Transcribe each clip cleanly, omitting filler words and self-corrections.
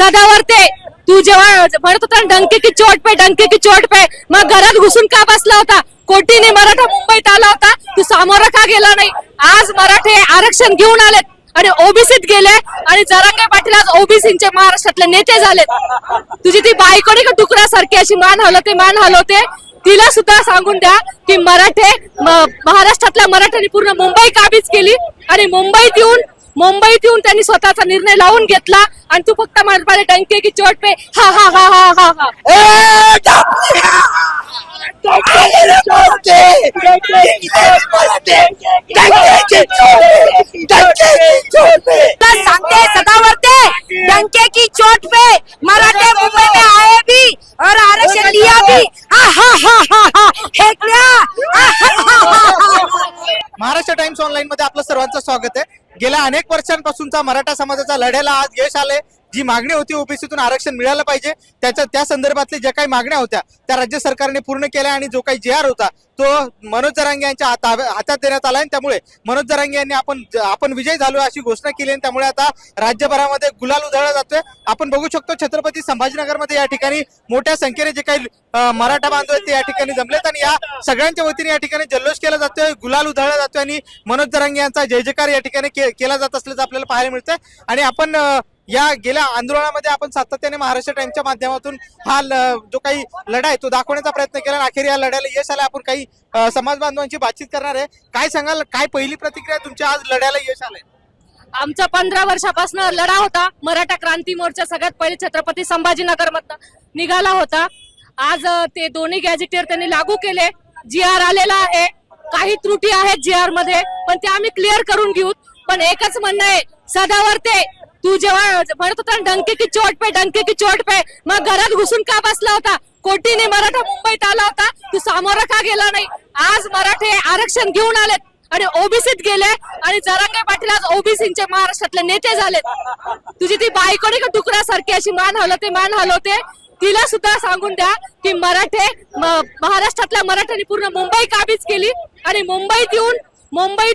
सदावर ते तू जेव्हा म्हणत होता डंके की चोट पे मग घरात घुसून का बसला होता? कोटीने मराठा मुंबईत आला होता, तू सामोरा का गेला नाही? आज मराठे आरक्षण घेऊन आलेत आणि ओबीसीत गेले आणि जरांगे पाटील आज ओबीसीचे महाराष्ट्रातले नेते झालेत. तुझी ती बायकोणी का डुकरासारखी अशी मान हलवते तिला सुद्धा सांगून द्या की मराठे महाराष्ट्रातल्या मराठ्यांनी पूर्ण मुंबई काबीज केली आणि मुंबईत येऊन त्यांनी स्वतःचा निर्णय लावून घेतला आणि तू फक्त म्हणपाले डंके की चोट पे हा हा हा हा हा हा. सांगते सदावर्ते डंके की चोट पे मराठे मुंबई में आए भी और आरक्षण लिया भी. महाराष्ट्र टाइम्स ऑनलाईन मध्ये आपलं सर्वांचं स्वागत आहे. गेल्या अनेक वर्षांपासूनचा मराठा समाजाचा लढ्याला आज यश आले. जी मागणी होती ओबीसीतून आरक्षण मिळालं पाहिजे त्या संदर्भातल्या ज्या काही मागण्या होत्या त्या राज्य सरकारने पूर्ण केल्या आणि जो काही JR होता तो मनोज जरांगे यांच्या हातात देण्यात आला आणि त्यामुळे मनोज जरांगे यांनी आपण विजय झालो अशी घोषणा केली आणि त्यामुळे आता राज्यभरामध्ये गुलाल उधळला जातोय. आपण बघू शकतो छत्रपती संभाजीनगरमध्ये या ठिकाणी मोठ्या संख्येने जे काही मराठा बांधव आहेत ते या ठिकाणी जमलेत आणि या सगळ्यांच्या वतीने या ठिकाणी जल्लोष केला जातोय, गुलाल उधळला जातोय आणि मनोज जरांगे यांचा जय जयकार या ठिकाणी केला जात असल्याचं आपल्याला पाहायला मिळतंय. आणि आपण या गेल्या आंदोलनामध्ये आपण सातत्याने महाराष्ट्र टाइम्सच्या माध्यमातून हा जो काही लढा आहे तो दाखवण्याचा प्रयत्न केला. अखेर या लढ्याला यश आलं. आपण काही समाज बांधवांची बातचीत करणार आहे. काय सांगाल, काय पहिली प्रतिक्रिया तुमच्या आज लढ्याला यश आलंय? आमचा 15 वर्षापासून लढा होता. मराठा क्रांती मोर्चा सगळ्यात पहिले छत्रपती संभाजीनगर मधनं निघाला होता. आज ते दोन्ही गॅजेटियर त्यांनी लागू केले. JR आलेला आहे. काही त्रुटी आहेत JR मध्ये पण ते आम्ही क्लिअर करून घेऊ. पण एकच म्हणणं आहे, सदावर ते तू जेव्हा म्हणत होता डंके की चोट पे मग घरात घुसून का बसला होता? कोटीने मराठा मुंबईत आला होता, तू सामोरा का गेला नाही? आज मराठे आरक्षण घेऊन आलेत आणि ओबीसीत गेले आणि जरांगे पाटील आज ओबीसीचे महाराष्ट्रातले नेते झालेत. तुझी ती बायकोणी का डुकरासारखी अशी मान हलवते तिला सुद्धा सांगून द्या की मराठे महाराष्ट्रातल्या मराठ्यांनी पूर्ण मुंबई काबीज केली आणि मुंबईत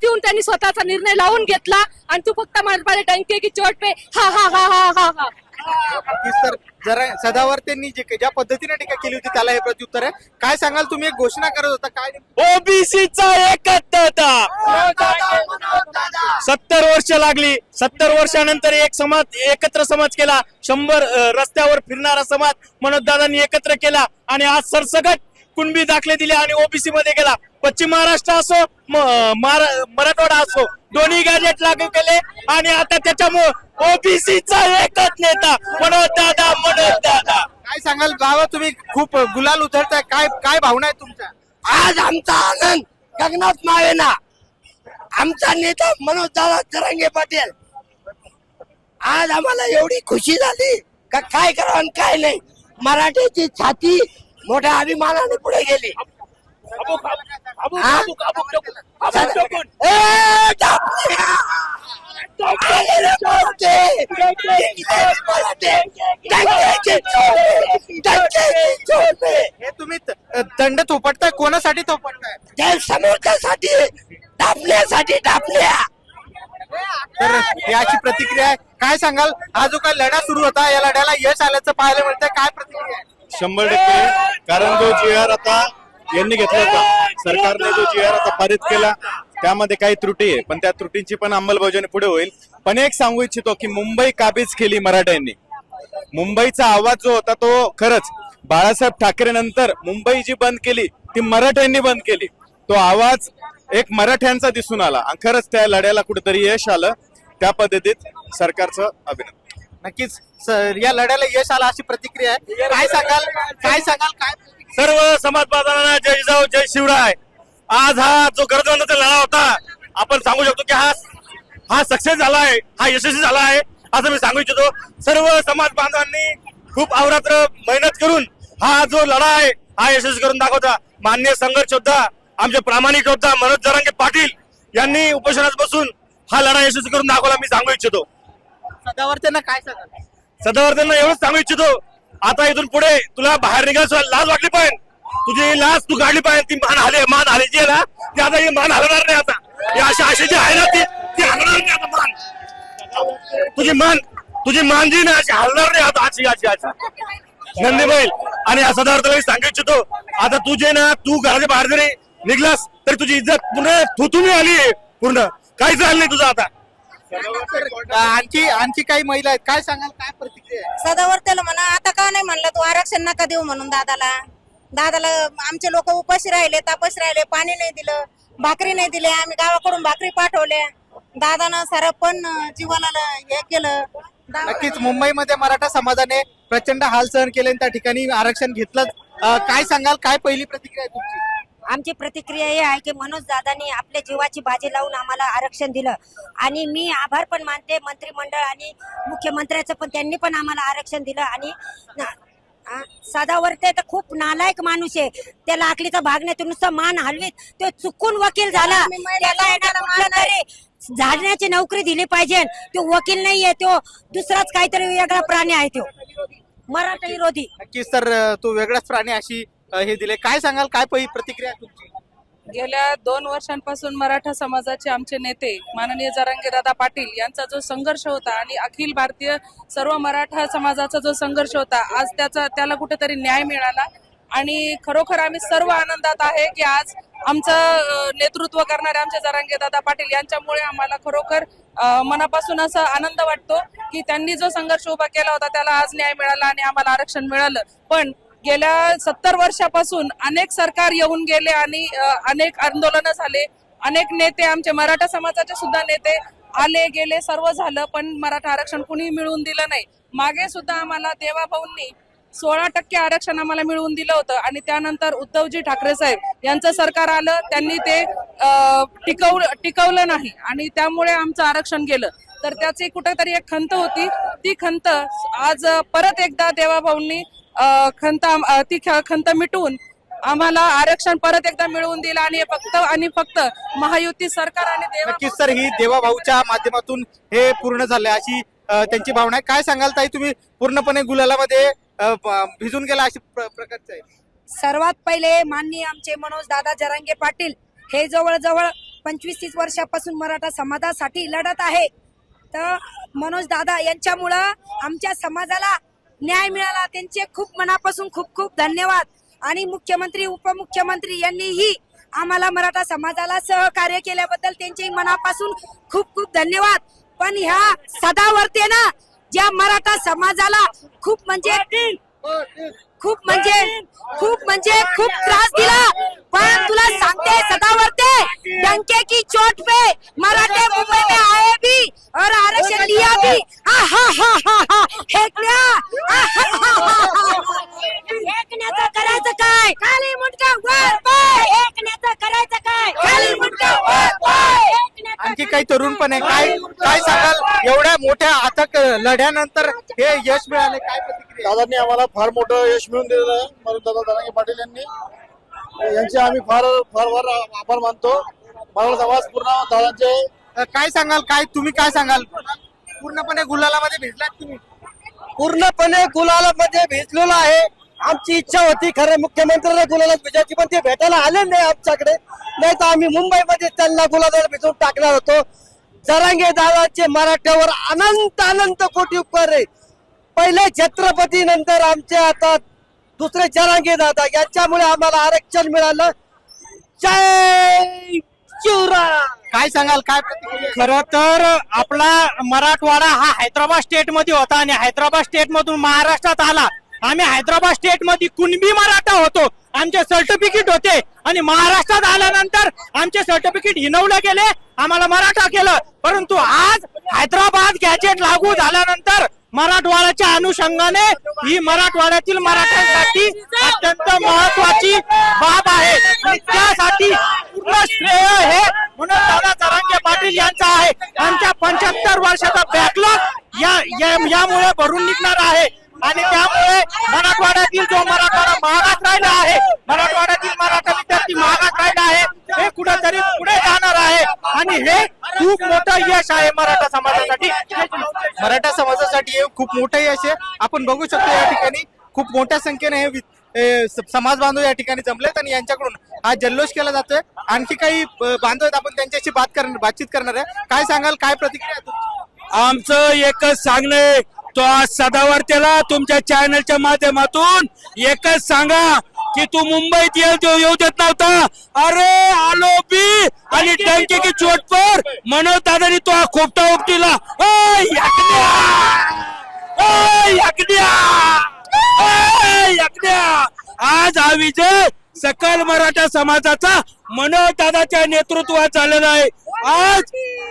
येऊन त्यांनी स्वतःचा निर्णय लावून घेतला आणि तू फक्त म्हणपाले डंके की चोट पे हा हा हा हा हा हा. तर जरा सदावर्तेंनी ज्या पद्धतीने टीका केली होती त्याला हे प्रत्युत्तर आहे. काय सांगाल, तुम्ही एक घोषणा करत होता काय? ओबीसीचा एकत्वता 70 वर्ष लागली. 70 वर्षानंतर एक समाज एकत्र समाज केला. 100 रस्त्यावर फिरणारा समाज मनोज दादांनी एकत्र केला आणि आज सरसकट कुणबी दाखले दिले आणि ओबीसी मध्ये गेला. पश्चिम महाराष्ट्र असो मराठवाडा असो दोन्ही गॅजेट लागू केले आणि आता त्याच्यामुळे ओबीसीचा एकच नेता मनोज दादा. काय सांगाल बाबा, तुम्ही खूप गुलाल उधळताय, काय भावना आहे तुमच्या? आज आमचा आनंद गगनात मावेना. आमचा नेता मनोज दादा जरांगे पाटील. आज आम्हाला एवढी खुशी झाली का काय करावं आणि काय नाही. मराठीची छाती मोठ्या अभिमानाने पुढे गेली. हे तुम्ही दंड थोपटताय, कोणासाठी थोपटताय? त्या समोरच्यासाठी टापण्यासाठी टापल्या. तर याची प्रतिक्रिया आहे. काय सांगाल, हा जो काही लढा सुरू होता या लढ्याला यश आल्याचं पाहायला मिळतंय, काय प्रतिक्रिया आहे? 100% कारण जो JR आता यांनी घेतला होता, सरकारने जो JR आता पारित केला त्यामध्ये काही त्रुटी आहे पण त्या त्रुटींची पण अंमलबजावणी पुढे होईल. पण एक सांगू इच्छितो की मुंबई काबीज केली मराठ्यांनी. मुंबईचा आवाज जो होता तो खरंच बाळासाहेब ठाकरे नंतर मुंबई जी बंद केली ती मराठ्यांनी बंद केली. तो आवाज एक मराठ्यांचा दिसून आला आणि खरंच त्या लढ्याला कुठेतरी यश आलं. त्या पद्धतीत सरकारचं अभिनंदन. नक्कीच या लढ्याला यश आलं अशी प्रतिक्रिया आहे. काय सांगाल काय सर्व समाज बांधवांना जय जिजाऊ जय शिवराय. आज हा जो गरजवंताचा लढा होता आपण सांगू शकतो की हा सक्सेस झाला आहे, हा यशस्वी झाला आहे असं मी सांगू इच्छितो. सर्व समाज बांधवांनी खूप अवरात्र मेहनत करून हा जो लढा आहे हा यशस्वी करून दाखवता. माननीय संघर्ष योद्धा आमचे प्रामाणिक योद्धा मनोज जरांगे पाटील यांनी उपोषणात बसून हा लढा यशस्वी करून दाखवला मी सांगू इच्छितो. सदावर्तेंना काय सांगाल? सदावर्तेंना एवढंच सांगू इच्छितो, आता इथून पुढे तुला बाहेर निघायचं लाज वाटली पाहिजे, तुझी लाज तू काढली पाहिजे. ती मान हलायची आहे ना ती आता ही मान हलणार नाही. आता अशी जी आहे ना ती हलणार नाही आता मान. तुझी मान जी ना अशी हलणार नाही आता. नंदी बैल आणि असा अर्थ सांगू इच्छितो आता तू जे ना तू घराच्या बाहेर जरी निघलास तरी तुझी इज्जत पूर्ण थुतुमी आली पूर्ण काहीच राहिलं नाही तुझं आता. आणखी काही महिला आहेत, काय सांगाल, काय प्रतिक्रिया आहे? सदावर त्याला म्हणा आता का नाही म्हणलं तू आरक्षण नका देऊ म्हणून दादाला आमचे लोक उपाशी राहिले, तापाशी राहिले, पाणी नाही दिलं, भाकरी नाही दिले, आम्ही गावाकडून भाकरी पाठवल्या, दादानं सारं पण जीवाला हे केलं. नक्कीच मुंबईमध्ये मराठा समाजाने प्रचंड हाल सहन केले आणि त्या ठिकाणी आरक्षण घेतलं. काय सांगाल, काय पहिली प्रतिक्रिया आहे तुमची? आमची प्रतिक्रिया ही आहे की मनोज दादांनी आपल्या जीवाची बाजी लावून आम्हाला आरक्षण दिलं आणि मी आभार पण मानते मंत्रिमंडळ आणि मुख्यमंत्र्याचं पण, त्यांनी पण आम्हाला आरक्षण दिलं. आणि सदावर्ते तर खूप नालायक माणूस आहे, त्याला आखलीचा भाग नाही, तो नुसतं मान हलवीत, तो चुकून वकील झाला, त्याला झाडण्याची नोकरी दिली पाहिजे. तो वकील नाहीये, तो दुसराच काहीतरी वेगळा प्राणी आहे, तो मराठा विरोधी. नक्कीच तर तो वेगळाच प्राणी अशी हे दिले. काय सांगाल, काय पहिली प्रतिक्रिया आहे तुमची? गेल्या 2 वर्षांपासून मराठा समाजाचे आमचे नेते माननीय जरांगेदादा पाटील यांचा जो संघर्ष होता आणि अखिल भारतीय सर्व मराठा समाजाचा जो संघर्ष होता, आज त्याला कुठेतरी न्याय मिळाला आणि खरोखर आम्ही सर्व आनंदात आहे की आज आमचं नेतृत्व करणारे आमचे जरांगेदादा पाटील यांच्यामुळे आम्हाला खरोखर मनापासून असं आनंद वाटतो की त्यांनी जो संघर्ष उभा केला होता त्याला आज न्याय मिळाला आणि आम्हाला आरक्षण मिळालं. पण गेल्या 70 वर्षापासून अनेक सरकार येऊन गेले आणि अनेक आंदोलनं झाले, अनेक नेते आमचे मराठा समाजाचे सुद्धा नेते आले गेले, सर्व झालं, पण मराठा आरक्षण कुणी मिळवून दिलं नाही. मागे सुद्धा आम्हाला देवाभाऊंनी 16% आरक्षण आम्हाला मिळवून दिलं होतं आणि त्यानंतर उद्धवजी ठाकरे साहेब यांचं सरकार आलं, त्यांनी ते टिकवलं नाही आणि त्यामुळे आमचं आरक्षण गेलं. तर त्याची कुठेतरी एक खंत होती, ती खंत आज परत एकदा देवाभाऊंनी ती खंत मिटवून आम्हाला आरक्षण परत एकदा मिळवून दिलं आणि फक्त महायुती सरकार आणि नक्कीच तर ही देवाभाऊच्या माध्यमातून हे पूर्ण झालंय अशी त्यांची भावना आहे. काय सांगाल ताई, तुम्ही पूर्णपणे गुलालामध्ये भिजून गेला अशी प्रकारचं आहे? सर्वात पहिले माननीय आमचे मनोज दादा जरांगे पाटील हे जवळजवळ 25-30 वर्षापासून मराठा समाजासाठी लढत आहे. तर मनोज दादा यांच्यामुळं आमच्या समाजाला न्याय मिळाला, त्यांचे खूप मनापासून खूप खूप धन्यवाद. आणि मुख्यमंत्री उपमुख्यमंत्री यांनीही आम्हाला मराठा समाजाला सहकार्य केल्याबद्दल त्यांचे मनापासून खूप खूप धन्यवाद. पण ह्या सदावर्ते ना ज्या मराठा समाजाला खूप त्रास दिला, पण तुला सांगते सदावर्ते, डंके की चोट पे मराठे मुंबई में आए भी और आरक्षण लिया भी. फेकण्याचं करायचं काय, खाली मुंडका वर पाय, फेकण्याचं करायचं काय, खाली मुंडका वर पाय. आणखी काही तरुण पण आहे, काय सांगाल, एवढ्या मोठ्या अथक लढ्यानंतर हे यश मिळाले, काय प्रतिक्रिया? दादांनी आम्हाला फार मोठं यश मिळवून दिलेलं आहे. म्हणून दादा जरांगे पाटील यांचे आम्ही फार आभार मानतो. मराठा समाज पूर्ण दादांचे. काय सांगाल, तुम्ही काय सांगाल? पूर्णपणे गुलालामध्ये भिजलात तुम्ही? पूर्णपणे गुलालामध्ये भेटलेलो आहे. आमची इच्छा होती खरं मुख्यमंत्र्यांना गुलालात भेटायची, पण ते भेटायला आले नाही आमच्याकडे, नाही तर आम्ही मुंबईमध्ये त्यांना गुलालात भेटून टाकणार होतो. जरांगे दादाचे मराठ्यावर अनंत कोटी उपकार आहे. पहिले छत्रपती, नंतर आमचे आता दुसरे जरांगे दादा, यांच्यामुळे आम्हाला आरक्षण मिळालं. जय शिवराय. काय सांगाल, काय प्रतिक्रिया? खरं तर आपला मराठवाडा हा हैदराबाद स्टेट मध्ये होता आणि हैदराबाद स्टेट मधून महाराष्ट्रात आला. आम्ही हैदराबाद स्टेट मध्ये कुणबी मराठा होतो, आमचे सर्टिफिकेट होते आणि महाराष्ट्रात आल्यानंतर आमचे सर्टिफिकेट हिनवले गेले, आम्हाला मराठा केलं. परंतु आज हैदराबाद गॅजेट लागू झाल्यानंतर मराठवाड्याच्या अनुषंगाने ही मराठवाड्यातील मराठ्यांसाठी अत्यंत महत्वाची बाब आहे आणि त्यासाठी पूर्ण श्रेय हे म्हणून दादा जरांगे पाटील यांचा आहे. आमच्या 75 वर्षाचा बॅकलॉग यामुळे भरून निघणार आहे आणि त्यामुळे मराठवाड्यातील जो मराठवाडा मागास राहिला आहे, मराठवाड्यातील मराठा विद्यार्थी मागास राहिला आहे, हे कुठेतरी पुढे जाणार आहे आणि हे खूप मोठं यश आहे मराठा समाजासाठी. मराठा समाजासाठी हे खूप मोठं यश आहे. आपण बघू शकतो या ठिकाणी खूप मोठ्या संख्येने हे समाज बांधव या ठिकाणी जमलेत आणि यांच्याकडून हा जल्लोष केला जातोय. आणखी काही बांधव आहेत, आपण त्यांच्याशी बातचीत करणार आहे. काय सांगाल, काय प्रतिक्रिया? आमचं एकच सांगणं तो सदावर्तेला तुमच्या चॅनलच्या माध्यमातून एकच सांगा की तू मुंबईत येऊ देत नव्हता. अरे आलो बी आणि टंके की चोट पर मनोज दादानी तो खोपटा उपटीला. आज हा विजय सकल मराठा समाजाचा मनोज दादाच्या नेतृत्वात झालेला आहे.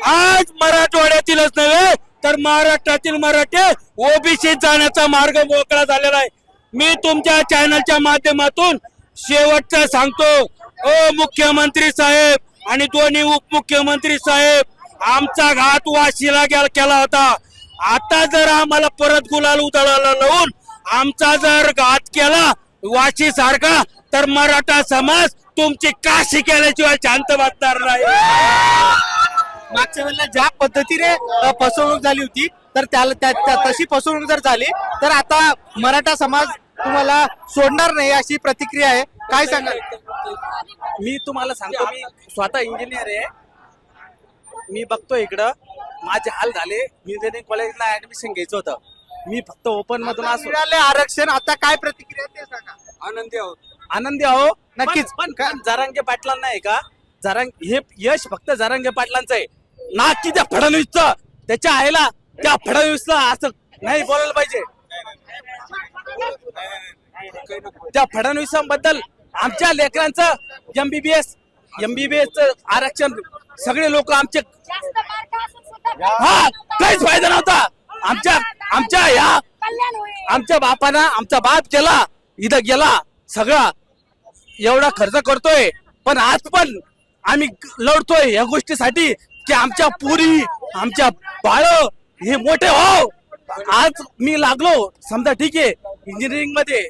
आज मराठवाड्यातीलच नव्हे तर महाराष्ट्रातील मराठे ओबीसीत जाण्याचा मार्ग मोकळा झालेला आहे. मी तुमच्या चॅनलच्या माध्यमातून शेवटचं सांगतो, ओ मुख्यमंत्री साहेब आणि दोन्ही उपमुख्यमंत्री साहेब, आमचा घात वाशीला केला होता. आता जर आम्हाला परत गुलाल उधळायला लावून आमचा जर घात केला वाशी सारखा तर मराठा समाज तुमची काशी केल्याशिवाय शांत बसणार नाही. मागच्या वेळेला ज्या पद्धतीने फसवणूक झाली होती तर तशी फसवणूक जर झाली तर आता मराठा समाज तुम्हाला सोडणार नाही अशी प्रतिक्रिया आहे. काय सांगाल? मी तुम्हाला सांगतो, मी स्वतः इंजिनियर आहे. मी बघतो इकडं माझे हाल झाले. इंजिनिअरिंग कॉलेजला ऍडमिशन घ्यायचं होतं. मी फक्त ओपन मधून असो. मिळाले आरक्षण, आता काय प्रतिक्रिया ते सांगा. आनंदी आहो नक्कीच. पण जरांगे पाटलांना आहे का, हे यश फक्त जरांगे पाटलांचं आहे ना की त्या फडणवीसचं. त्याच्या आईला त्या फडणवीसला असं नाही बोलायला पाहिजे. त्या फडणवीसांबद्दल आमच्या लेकरांचं एमबीबीएस आरक्षण सगळे लोक आमचे काहीच फायदा नव्हता. आमच्या बापाना आमचा बाप गेला, इथं गेला सगळा एवढा खर्च करतोय. पण आज पण आम्ही लढतोय या गोष्टीसाठी की आमच्या पुरी आमच्या बाळ हे मोठे हो. आज मी लागलो समजा ठीक आहे इंजिनिअरिंग मध्ये.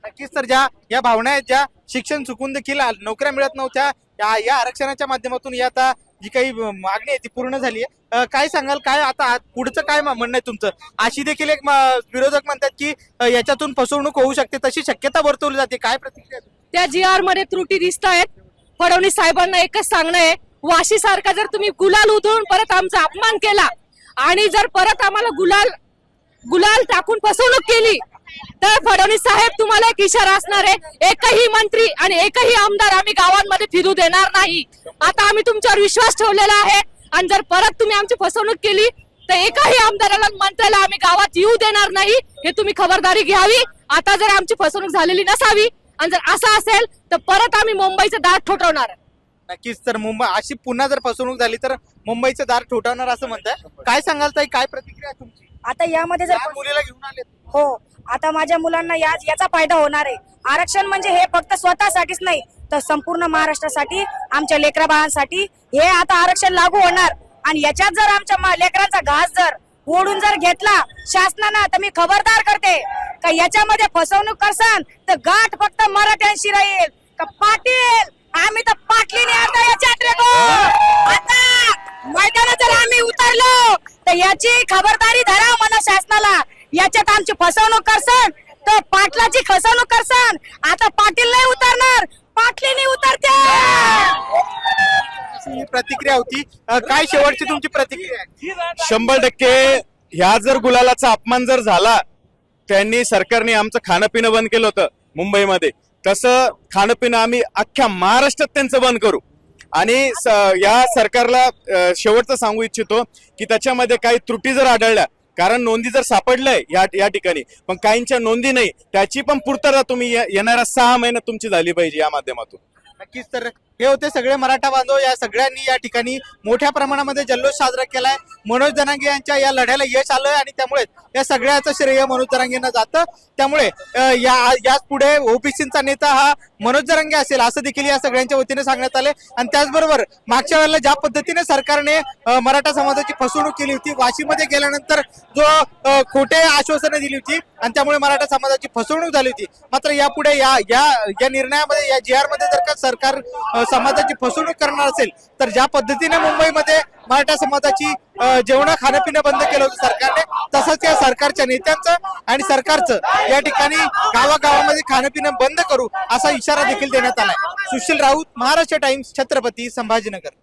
नक्कीच. तर या भावना आहेत, ज्या शिक्षण चुकून देखील नोकऱ्या मिळत नव्हत्या, या आरक्षणाच्या माध्यमातून ही आता जी काही मागणी आहे ती पूर्ण झाली आहे. काय सांगाल, काय आता पुढचं काय म्हणणं आहे तुमचं? अशी देखील एक विरोधक म्हणतात की याच्यातून फसवणूक होऊ शकते, तशी शक्यता वर्तवली जाते. काय प्रतिक्रिया? त्या GR मध्ये त्रुटी दिसत आहेत. फडणवीस साहेबांना एकच सांगणं आहे, वाशी सारखा जर तुम्ही गुलाल उधळून परत आमचा अपमान केला आणि जर परत आम्हाला गुलाल टाकून फसवणूक केली तर फडणवीस साहेब तुम्हाला एक इशारा असणार आहे, एकही मंत्री आणि एकही आमदार आम्ही गावांमध्ये फिरू देणार नाही. आता आम्ही तुमच्यावर विश्वास ठेवलेला आहे आणि जर परत तुम्ही आमची फसवणूक केली तर एकही आमदाराला मंत्र्याला आम्ही गावात येऊ देणार नाही. हे तुम्ही खबरदारी घ्यावी. आता जर आमची फसवणूक झालेली नसावी आणि जर असं असेल तर परत आम्ही मुंबईचं दार ठोठावणार. नक्कीच. तर मुंबई अशी पुन्हा जर फसवणूक झाली तर मुंबईचं दार ठोठावणार असं म्हणताय. काय सांगाल ताई, काय प्रतिक्रिया तुमची? आता यामध्ये जर मुलीला घेऊन आले हो, आता माझ्या मुलांना याचा फायदा होणार आहे. आरक्षण म्हणजे हे फक्त स्वतःसाठीच नाही तर संपूर्ण महाराष्ट्रासाठी, आमच्या लेकरा बाळांसाठी हे आता आरक्षण लागू होणार. आणि याच्यात जर आमच्या लेकरांचा घास जर ओढून जर घेतला शासनानं तर मी खबरदार करते का याच्यामध्ये फसवणूक करसान तर गाठ फक्त मराठ्यांशी राहील. का पाटील आम्ही तर पाटलीने आता याच्यात रे गो. आता मैदानात जर आम्ही उतरलो तर याची खबरदारी धरा म्हणा शासनाला. याच्यात आमची फसवणूक करसान तर पाटलाची फसवणूक करसान. आता पाटील नाही उतरणार, पाटलीने उतरते. ही प्रतिक्रिया होती. काय शेवटची तुमची प्रतिक्रिया आहे? 100% ह्या जर गुलालाचा अपमान जर झाला, त्यांनी सरकारने आमचं खाणं पिणं बंद केलं होतं मुंबईमध्ये, तसं खाणं पिणं आम्ही अख्ख्या महाराष्ट्रात त्यांचं बंद करू. आणि या सरकारला शेवटचं सांगू इच्छितो की त्याच्यामध्ये काही त्रुटी जर आढळल्या, कारण नोंदी जर सापडलंय या ठिकाणी पण काहींच्या नोंदी नाही, त्याची पण पूर्तता तुम्ही येणाऱ्या 6 महिन्यात तुमची झाली पाहिजे या माध्यमातून. नक्कीच. तर हे होते सगळे मराठा बांधव. या सगळ्यांनी या ठिकाणी मोठ्या प्रमाणामध्ये जल्लोष साजरा केलाय. मनोज जरांगे यांच्या या लढ्याला यश आलंय आणि त्यामुळे या सगळ्याचं श्रेय मनोज जरांगेंना जातं. त्यामुळे याच पुढे ओबीसीचा नेता हा मनोज जरांगे असेल असं देखील या सगळ्यांच्या वतीने सांगण्यात आले. आणि त्याचबरोबर मागच्या वेळेला ज्या पद्धतीने सरकारने मराठा समाजाची फसवणूक केली होती, वाशीमध्ये गेल्यानंतर जो खोटे आश्वासनं दिली होती आणि त्यामुळे मराठा समाजाची फसवणूक झाली होती, मात्र यापुढे या निर्णयामध्ये, या GR मध्ये जर का सरकार समाजाची फसवणूक करणार असेल तर ज्या पद्धतीने मुंबईमध्ये मराठा समाजाची जेवण खाणं पिणं बंद केलं होतं सरकारने, तसंच या सरकारच्या नेत्यांचं आणि सरकारचं या ठिकाणी गावागावामध्ये खाणं पिणं बंद करू असा इशारा देखील देण्यात आलाय. सुशील राऊत, महाराष्ट्र टाइम्स, छत्रपती संभाजीनगर.